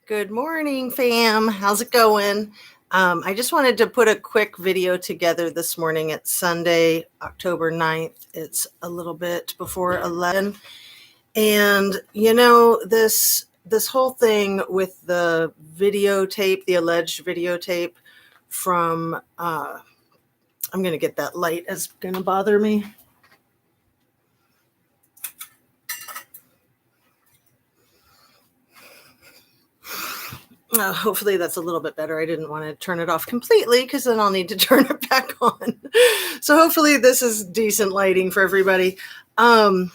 Good morning, fam. How's it going? I just wanted to put a quick video together this morning. It's Sunday, October 9th. It's a little bit before 11. And this whole thing with the videotape, the alleged videotape from I'm going to get that light. It's going to bother me. Hopefully that's a little bit better. I didn't want to turn it off completely because then I'll need to turn it back on. So hopefully this is decent lighting for everybody. So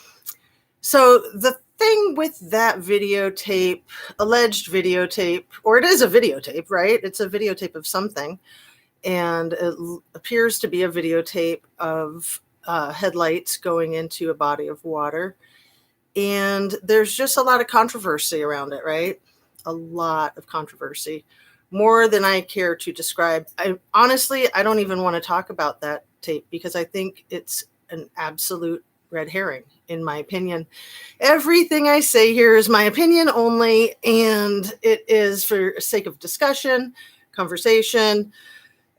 the thing with that videotape, alleged videotape, or it is a videotape, right? It's a videotape of something. And it appears to be a videotape of headlights going into a body of water. And there's just a lot of controversy around it, right? A lot of controversy, more than I care to describe. I don't even want to talk about that tape because I think it's an absolute red herring, in my opinion. Everything I say here is my opinion only, and it is for sake of discussion, conversation,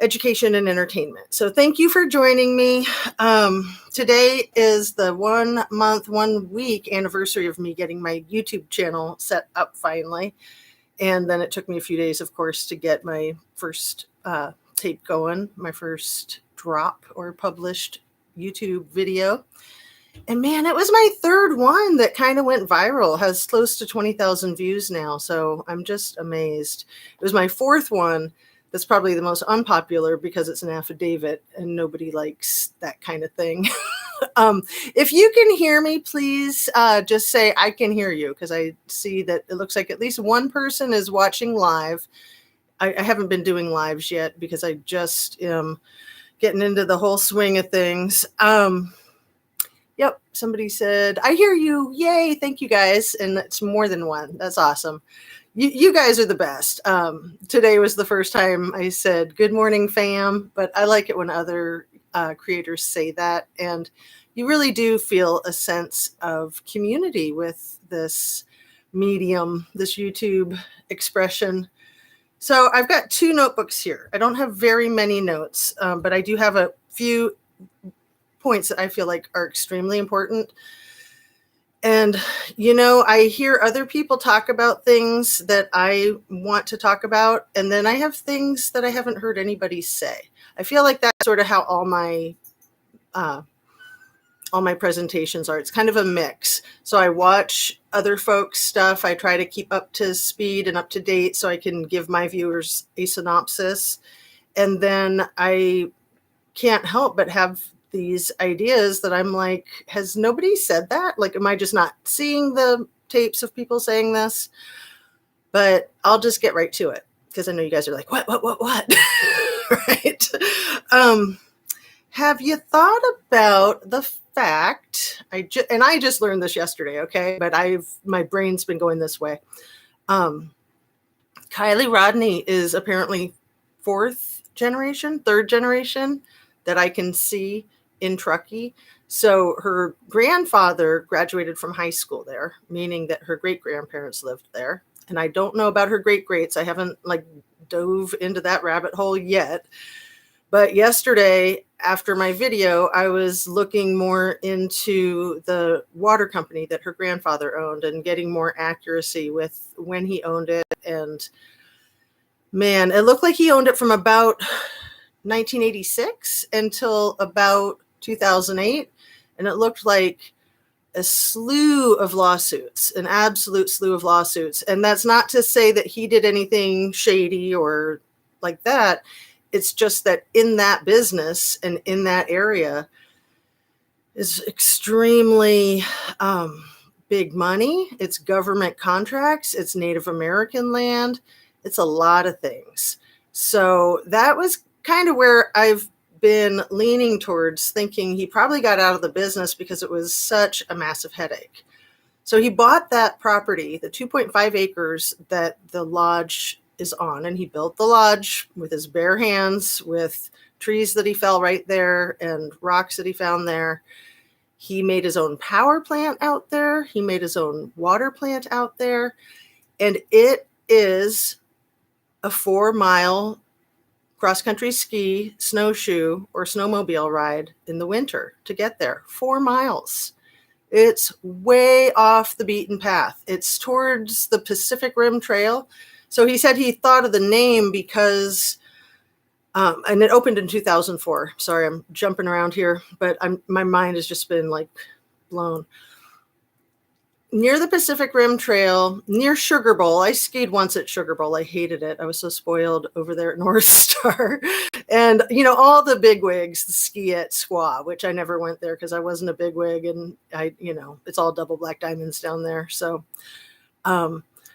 education, and entertainment. So thank you for joining me. Today is the 1 month, 1 week anniversary of me getting my YouTube channel set up finally. And then it took me a few days, of course, to get my first tape going, my first drop or published YouTube video. And man, it was my third one that kind of went viral, has close to 20,000 views now. So I'm just amazed. It was my fourth one. That's probably the most unpopular because it's an affidavit and nobody likes that kind of thing. If you can hear me, please just say I can hear you, because I see that it looks like at least one person is watching live. I haven't been doing lives yet because I just am getting into the whole swing of things. Yep, somebody said, I hear you. Yay, thank you guys. And it's more than one. That's awesome. You guys are the best. Today was the first time I said, good morning, fam. But I like it when other creators say that. And you really do feel a sense of community with this medium, this YouTube expression. So I've got 2 notebooks here. I don't have very many notes, but I do have a few points that I feel like are extremely important. And, I hear other people talk about things that I want to talk about, and then I have things that I haven't heard anybody say. I feel like that's sort of how all my presentations are. It's kind of a mix. So I watch other folks' stuff. I try to keep up to speed and up to date so I can give my viewers a synopsis. And then I can't help but have these ideas that I'm like, has nobody said that? Like, am I just not seeing the tapes of people saying this? But I'll just get right to it because I know you guys are like, what? Right? Have you thought about the fact, I just learned this yesterday, okay? But my brain's been going this way. Kylie Rodney is apparently third generation that I can see in Truckee. So her grandfather graduated from high school there, meaning that her great-grandparents lived there. And I don't know about her great-greats. I haven't dove into that rabbit hole yet. But yesterday, after my video, I was looking more into the water company that her grandfather owned and getting more accuracy with when he owned it. And man, it looked like he owned it from about 1986 until about 2008. And it looked like a slew of lawsuits, an absolute slew of lawsuits. And that's not to say that he did anything shady or like that. It's just that in that business and in that area is extremely big money. It's government contracts. It's Native American land. It's a lot of things. So that was kind of where I've been leaning towards, thinking he probably got out of the business because it was such a massive headache. So he bought that property, the 2.5 acres that the lodge is on, and he built the lodge with his bare hands, with trees that he fell right there and rocks that he found there. He made his own power plant out there. He made his own water plant out there. And it is a 4-mile cross-country ski, snowshoe, or snowmobile ride in the winter to get there. 4 miles. It's way off the beaten path. It's towards the Pacific Rim Trail. So he said he thought of the name because, and it opened in 2004. Sorry, I'm jumping around here, but my mind has just been like blown. Near the Pacific Rim Trail, near Sugar Bowl. I skied once at Sugar Bowl. I hated it. I was so spoiled over there at North Star. And, all the bigwigs ski at Squaw, which I never went there because I wasn't a bigwig. And it's all double black diamonds down there. So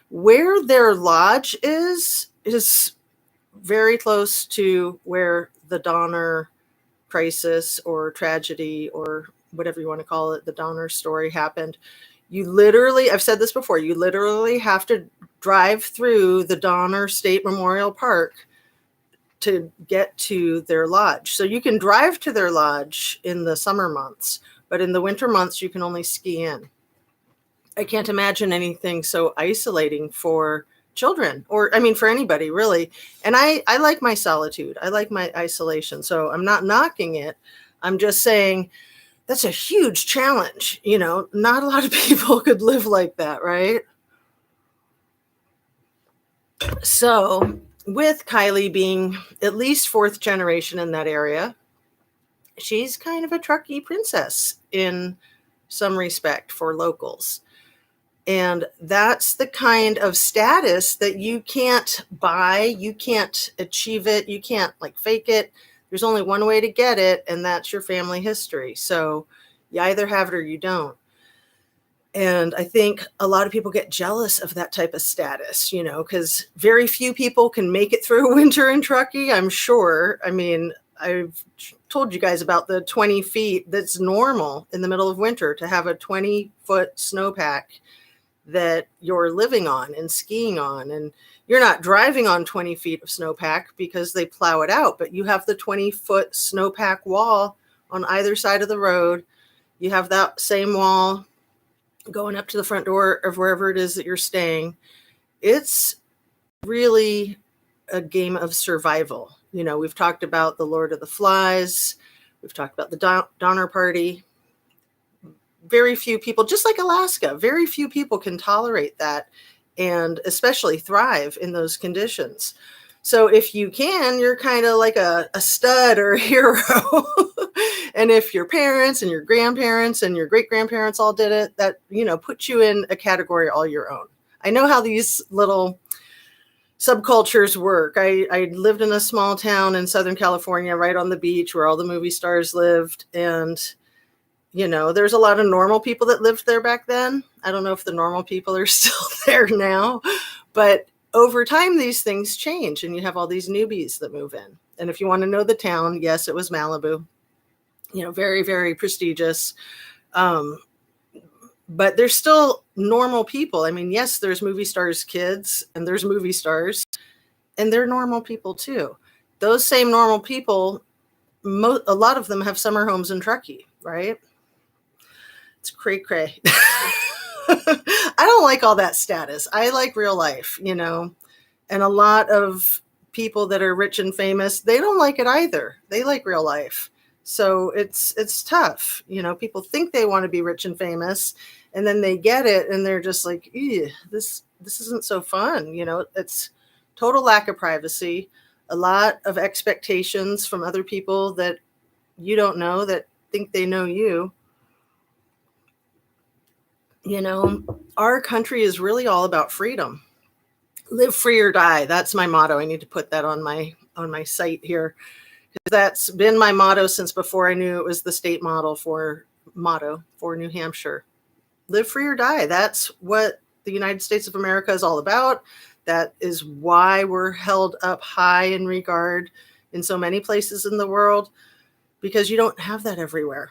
where their lodge is very close to where the Donner crisis or tragedy or whatever you want to call it, the Donner story happened. You literally, I've said this before, you literally have to drive through the Donner State Memorial Park to get to their lodge. So you can drive to their lodge in the summer months, but in the winter months, you can only ski in. I can't imagine anything so isolating for children or, for anybody really. And I like my solitude. I like my isolation. So I'm not knocking it. I'm just saying, that's a huge challenge. Not a lot of people could live like that, right? So with Kylie being at least 4th generation in that area, she's kind of a Truckee princess in some respect for locals. And that's the kind of status that you can't buy, you can't achieve it, you can't fake it. There's only one way to get it, and that's your family history. So you either have it or you don't. And I think a lot of people get jealous of that type of status, because very few people can make it through a winter in Truckee, I'm sure. I've told you guys about the 20 feet that's normal in the middle of winter to have a 20-foot snowpack that you're living on and skiing on. And you're not driving on 20 feet of snowpack because they plow it out, but you have the 20-foot snowpack wall on either side of the road. You have that same wall going up to the front door of wherever it is that you're staying. It's really a game of survival. We've talked about the Lord of the Flies. We've talked about the Donner Party. Very few people, just like Alaska, very few people can tolerate that and especially thrive in those conditions. So if you can, you're kind of like a stud or a hero. And if your parents and your grandparents and your great-grandparents all did it, that, puts you in a category all your own. I know how these little subcultures work. I lived in a small town in Southern California, right on the beach where all the movie stars lived. And there's a lot of normal people that lived there back then. I don't know if the normal people are still there now, but over time, these things change and you have all these newbies that move in. And if you want to know the town, yes, it was Malibu, very, very prestigious. But there's still normal people. Yes, there's movie stars' kids and there's movie stars and they're normal people too. Those same normal people, a lot of them have summer homes in Truckee, right? It's cray-cray. I don't like all that status. I like real life, and a lot of people that are rich and famous, they don't like it either. They like real life. So it's tough. People think they want to be rich and famous and then they get it and they're just like, this isn't so fun. It's total lack of privacy, a lot of expectations from other people that you don't know that think they know you. Our country is really all about freedom. Live free or die. That's my motto. I need to put that on my site here. That's been my motto since before I knew it was the state motto for New Hampshire. Live free or die. That's what the United States of America is all about. That is why we're held up high in regard in so many places in the world, because you don't have that everywhere.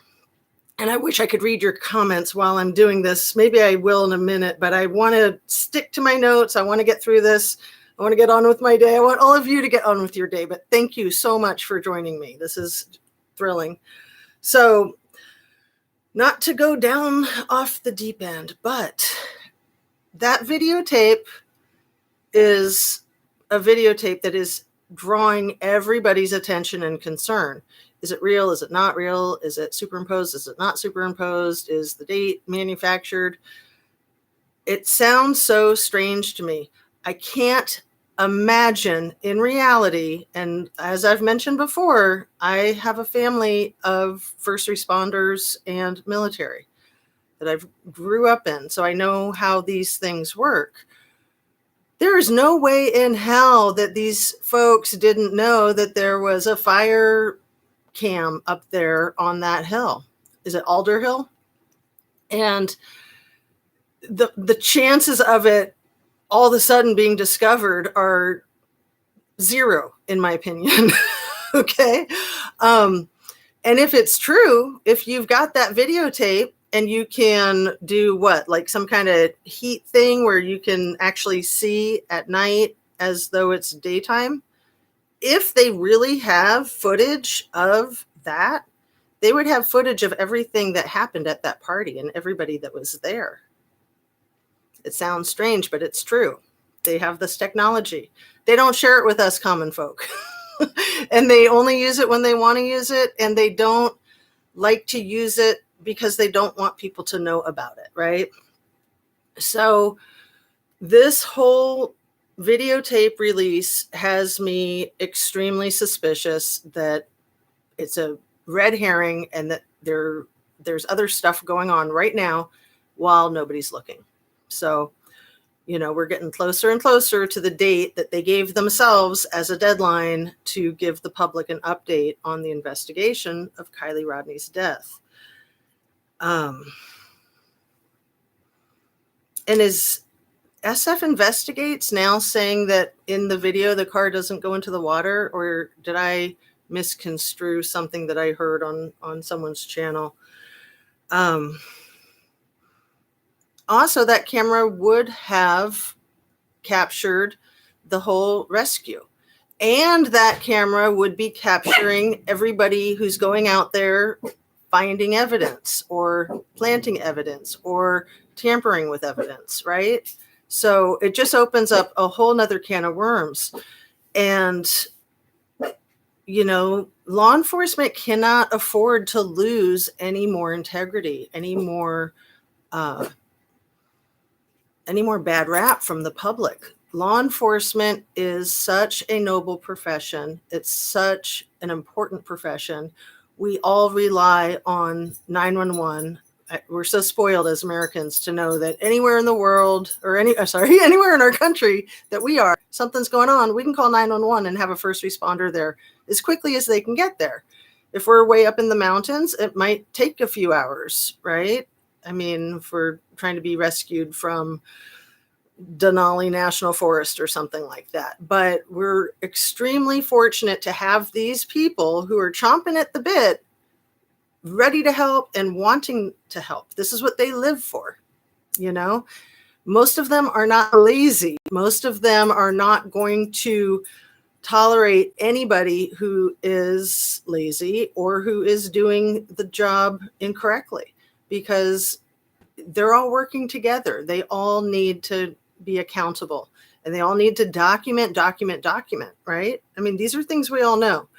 And I wish I could read your comments while I'm doing this. Maybe I will in a minute, but I want to stick to my notes. I want to get through this. I want to get on with my day. I want all of you to get on with your day, but thank you so much for joining me. This is thrilling. So, not to go down off the deep end, but that videotape is a videotape that is drawing everybody's attention and concern. Is it real? Is it not real? Is it superimposed? Is it not superimposed? Is the date manufactured? It sounds so strange to me. I can't imagine in reality, and as I've mentioned before, I have a family of first responders and military that I've grew up in, so I know how these things work. There is no way in hell that these folks didn't know that there was a fire cam up there on that hill. Is it Alder Hill? And the chances of it all of a sudden being discovered are zero, in my opinion. Okay. And if it's true, if you've got that videotape and you can do what, like some kind of heat thing where you can actually see at night as though it's daytime, if they really have footage of that, they would have footage of everything that happened at that party and everybody that was there. It sounds strange, but it's true. They have this technology. They don't share it with us common folk. And they only use it when they want to use it. And they don't like to use it because they don't want people to know about it, right? So this whole videotape release has me extremely suspicious that it's a red herring and that there's other stuff going on right now while nobody's looking. So, we're getting closer and closer to the date that they gave themselves as a deadline to give the public an update on the investigation of Kylie Rodney's death. And is SF Investigates now saying that in the video the car doesn't go into the water, or did I misconstrue something that I heard on someone's channel? Also, that camera would have captured the whole rescue. And that camera would be capturing everybody who's going out there finding evidence or planting evidence or tampering with evidence, right? So it just opens up a whole nother can of worms. And, law enforcement cannot afford to lose any more integrity, any more bad rap from the public. Law enforcement is such a noble profession. It's such an important profession. We all rely on 911. We're so spoiled as Americans to know that anywhere in the world, or anywhere in our country that we are, something's going on, we can call 911 and have a first responder there as quickly as they can get there. If we're way up in the mountains, it might take a few hours, right? I mean, if we're trying to be rescued from Denali National Forest or something like that. But we're extremely fortunate to have these people who are chomping at the bit, ready to help and wanting to help. This is what they live for, Most of them are not lazy. Most of them are not going to tolerate anybody who is lazy or who is doing the job incorrectly, because they're all working together. They all need to be accountable, and they all need to document, right? I mean, these are things we all know.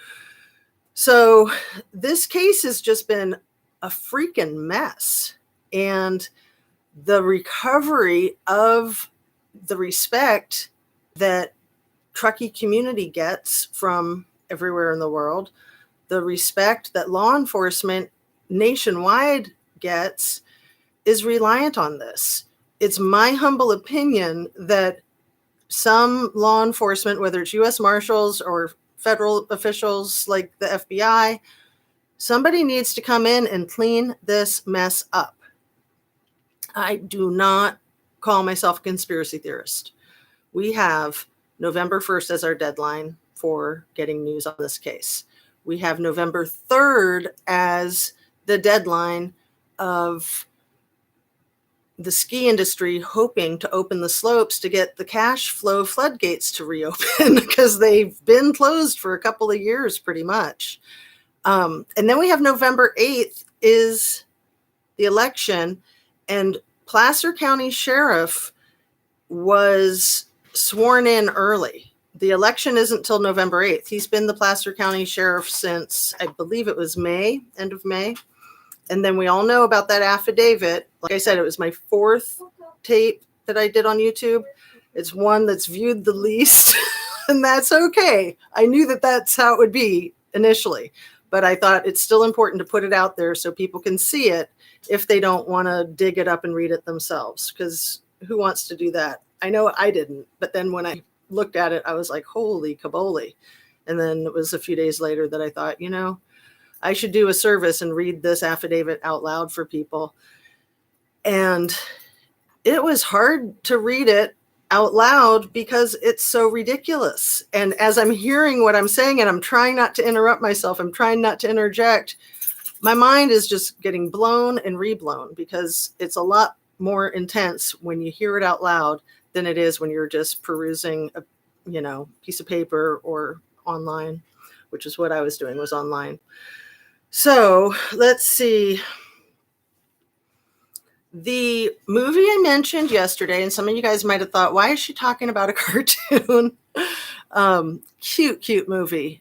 So this case has just been a freaking mess. And the recovery of the respect that Truckee community gets from everywhere in the world, the respect that law enforcement nationwide gets, is reliant on this. It's my humble opinion that some law enforcement, whether it's U.S. Marshals or federal officials like the FBI, somebody needs to come in and clean this mess up. I do not call myself a conspiracy theorist. We have November 1st as our deadline for getting news on this case. We have November 3rd as the deadline of the ski industry hoping to open the slopes to get the cash flow floodgates to reopen because they've been closed for a couple of years pretty much. And then we have November 8th is the election, and Placer County Sheriff was sworn in early. The election isn't till November 8th. He's been the Placer County Sheriff since, I believe it was May, end of May. And then we all know about that affidavit. Like I said, it was my 4th tape that I did on YouTube. It's one that's viewed the least, and that's okay. I knew that that's how it would be initially, but I thought it's still important to put it out there so people can see it if they don't want to dig it up and read it themselves, because who wants to do that? I know I didn't, but then when I looked at it, I was like, holy caboli. And then it was a few days later that I thought, I should do a service and read this affidavit out loud for people. And it was hard to read it out loud because it's so ridiculous. And as I'm hearing what I'm saying, and I'm trying not to interrupt myself, I'm trying not to interject, my mind is just getting blown and reblown, because it's a lot more intense when you hear it out loud than it is when you're just perusing a piece of paper or online, which is what I was doing, was online. So let's see. The movie I mentioned yesterday, and some of you guys might have thought, why is she talking about a cartoon? Cute movie,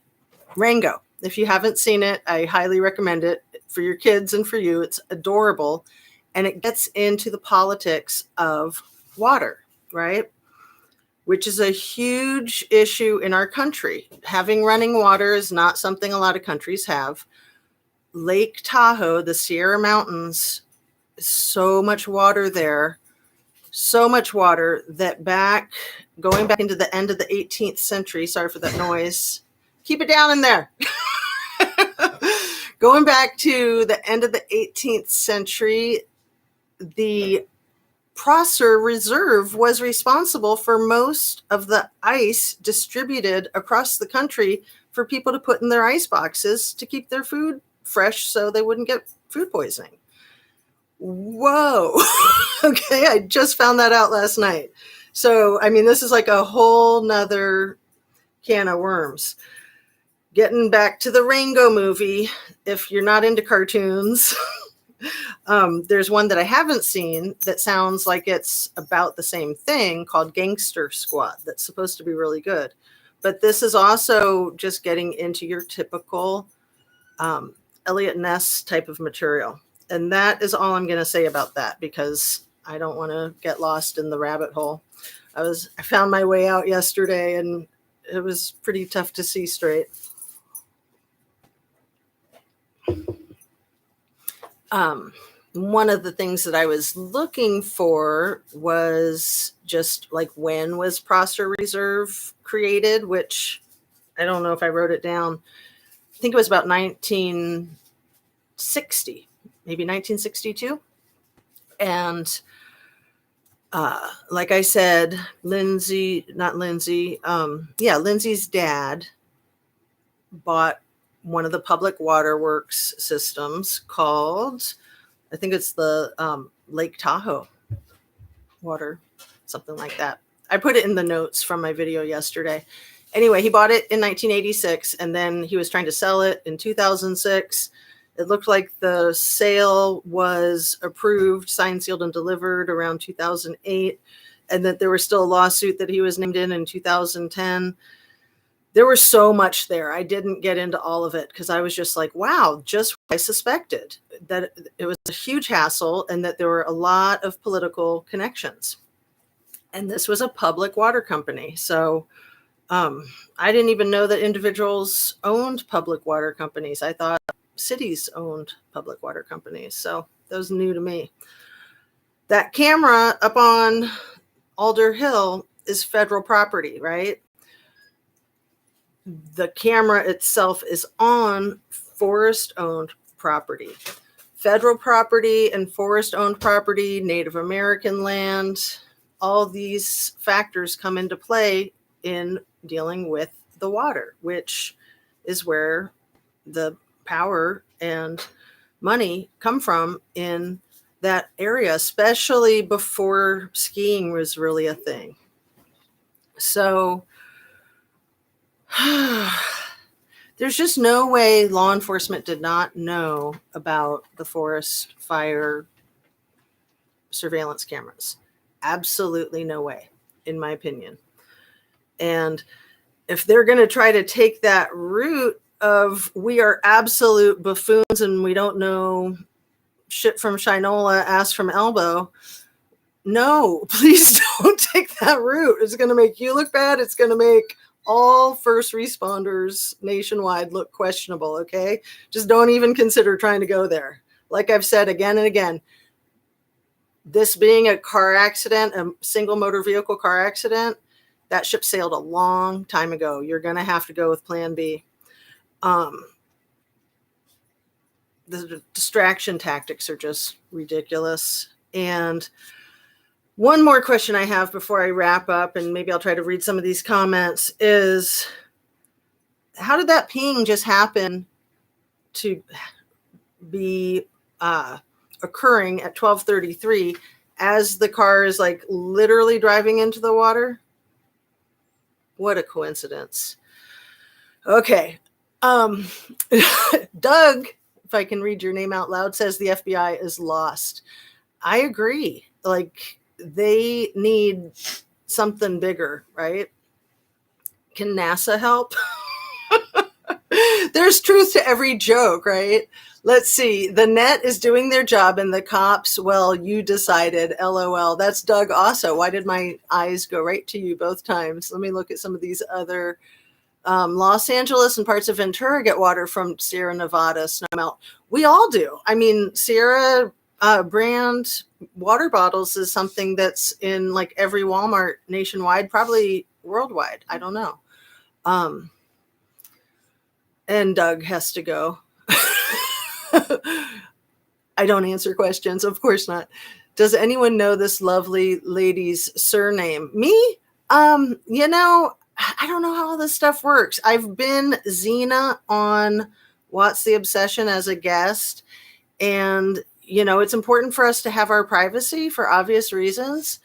Rango. If you haven't seen it, I highly recommend it for your kids and for you. It's adorable, and it gets into the politics of water, right? Which is a huge issue in our country. Having running water is not something a lot of countries have. Lake Tahoe, the Sierra Mountains, so much water there, so much water that going back into the end of the 18th century, sorry for that noise, keep it down in there. Going back to the end of the 18th century, the Prosser Reserve was responsible for most of the ice distributed across the country for people to put in their ice boxes to keep their food fresh so they wouldn't get food poisoning. Whoa. Okay, I just found that out last night. So, I mean, this is like a whole nother can of worms. Getting back to the Rango movie, if you're not into cartoons, there's one that I haven't seen that sounds like it's about the same thing, called Gangster Squad, that's supposed to be really good. But this is also just getting into your typical Elliot Ness type of material. And that is all I'm going to say about that, because I don't want to get lost in the rabbit hole. I found my way out yesterday, and it was pretty tough to see straight. One of the things that I was looking for was just like, when was Prosser Reserve created, which I don't know if I wrote it down. I think it was about 1960, maybe 1962. And like I said, Lindsay's dad bought one of the public waterworks systems called, I think it's the Lake Tahoe water, something like that. I put it in the notes from my video yesterday. Anyway, he bought it in 1986, and then he was trying to sell it in 2006. It looked like the sale was approved, signed, sealed, and delivered around 2008, and that there was still a lawsuit that he was named in 2010. There was so much there. I didn't get into all of it because I was just like, wow, just what I suspected, that it was a huge hassle and that there were a lot of political connections. And this was a public water company. So I didn't even know that individuals owned public water companies. I thought cities owned public water companies. So that was new to me. That camera up on Alder Hill is federal property, right? The camera itself is on forest-owned property. Federal property and forest-owned property, Native American land, all these factors come into play in dealing with the water, which is where the power and money come from in that area, especially before skiing was really a thing. So there's just no way law enforcement did not know about the forest fire surveillance cameras. Absolutely no way, in my opinion. And if they're going to try to take that route of we are absolute buffoons and we don't know shit from Shinola, ass from elbow, no, please don't take that route. It's going to make you look bad. It's going to make all first responders nationwide look questionable, okay? Just don't even consider trying to go there. Like I've said again and again, this being a car accident, a single motor vehicle car accident, that ship sailed a long time ago. You're going to have to go with plan B. The distraction tactics are just ridiculous. And one more question I have before I wrap up, and maybe I'll try to read some of these comments, is how did that ping just happen to be occurring at 12:33 as the car is like literally driving into the water? What a coincidence. Okay. Doug, if I can read your name out loud, says the FBI is lost. I agree. Like, they need something bigger, right? Can NASA help? There's truth to every joke, right? Let's see. The net is doing their job and the cops, well, you decided, LOL. That's Doug also. Why did my eyes go right to you both times? Let me look at some of these other. Los Angeles and parts of Ventura get water from Sierra Nevada snowmelt. We all do. I mean, Sierra brand water bottles is something that's in like every Walmart nationwide, probably worldwide. I don't know. And Doug has to go. I don't answer questions. Of course not. Does anyone know this lovely lady's surname? Me? You know, I don't know how all this stuff works. I've been Xena on What's the Obsession as a guest. And, you know, it's important for us to have our privacy for obvious reasons.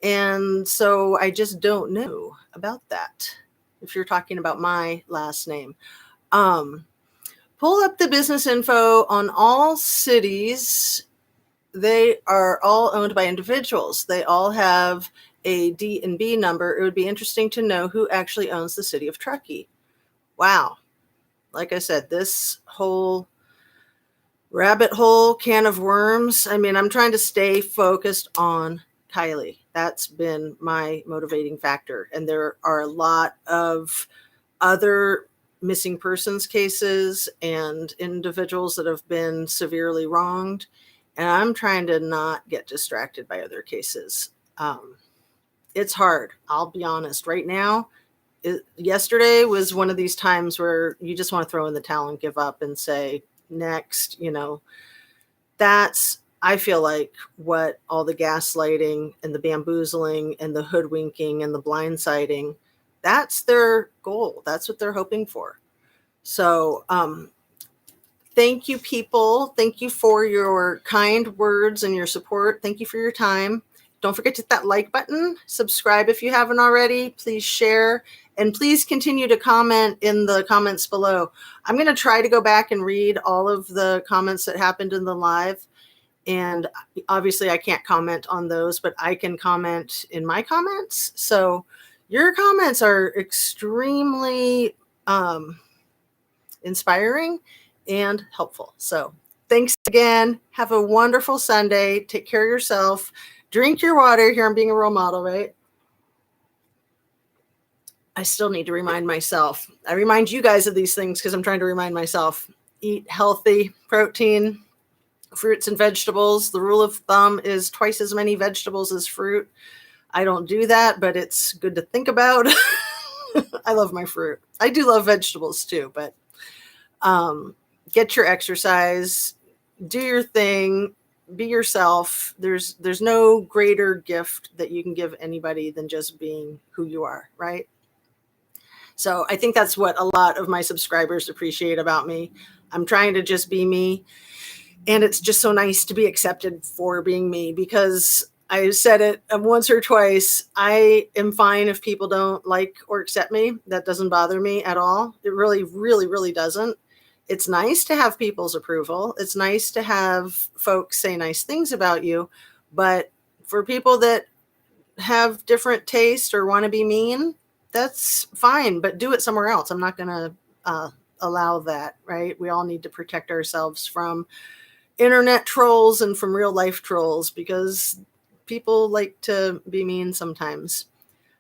And so I just don't know about that. If you're talking about my last name. Pull up the business info on all cities. They are all owned by individuals. They all have a D&B number. It would be interesting to know who actually owns the city of Truckee. Wow. Like I said, this whole rabbit hole, can of worms. I mean, I'm trying to stay focused on Kylie. That's been my motivating factor. And there are a lot of other missing persons cases and individuals that have been severely wronged. And I'm trying to not get distracted by other cases. It's hard. I'll be honest. Right now, yesterday was one of these times where you just want to throw in the towel and give up and say, next, you know, that's, I feel like, what all the gaslighting and the bamboozling and the hoodwinking and the blindsiding, that's their goal. That's what they're hoping for. So, thank you, people. Thank you for your kind words and your support. Thank you for your time. Don't forget to hit that like button. Subscribe if you haven't already. Please share. And please continue to comment in the comments below. I'm going to try to go back and read all of the comments that happened in the live. And obviously I can't comment on those, but I can comment in my comments. So your comments are extremely inspiring and helpful. So thanks again. Have a wonderful Sunday. Take care of yourself. Drink your water. Here I'm being a role model, right? I still need to remind myself. I remind you guys of these things because I'm trying to remind myself. Eat healthy, protein, fruits and vegetables. The rule of thumb is twice as many vegetables as fruit. I don't do that, but it's good to think about. I love my fruit. I do love vegetables too, but get your exercise, do your thing, be yourself. There's no greater gift that you can give anybody than just being who you are, right? So I think that's what a lot of my subscribers appreciate about me. I'm trying to just be me. And it's just so nice to be accepted for being me, because I said it once or twice. I am fine if people don't like or accept me. That doesn't bother me at all. It really, really, really doesn't. It's nice to have people's approval. It's nice to have folks say nice things about you. But for people that have different taste or want to be mean, that's fine, but do it somewhere else. I'm not going to allow that, right? We all need to protect ourselves from internet trolls and from real life trolls, because people like to be mean sometimes.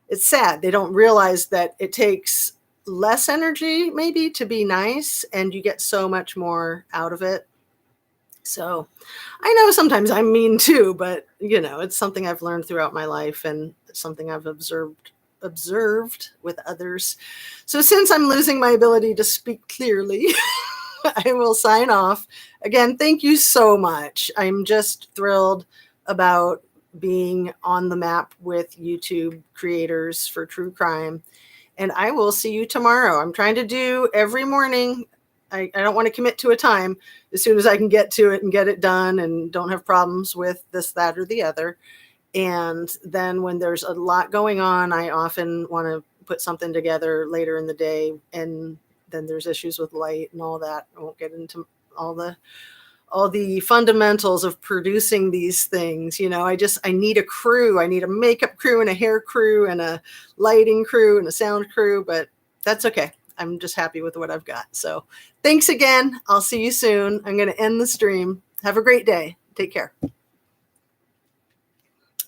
It's sad. They don't realize that it takes less energy maybe to be nice, and you get so much more out of it. So I know sometimes I'm mean too, but it's something I've learned throughout my life, and something I've observed with others. So since I'm losing my ability to speak clearly, I will sign off. Again, thank you so much. I'm just thrilled about being on the map with YouTube creators for true crime. And I will see you tomorrow. I'm trying to do every morning. I don't want to commit to a time. As soon as I can get to it and get it done and don't have problems with this, that, or the other. And then when there's a lot going on, I often want to put something together later in the day. And then there's issues with light and all that. I won't get into all the fundamentals of producing these things. I need a crew. I need a makeup crew and a hair crew and a lighting crew and a sound crew, but that's okay. I'm just happy with what I've got. So thanks again. I'll see you soon. I'm going to end the stream. Have a great day. Take care.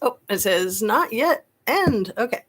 Oh, it says not yet end. Okay.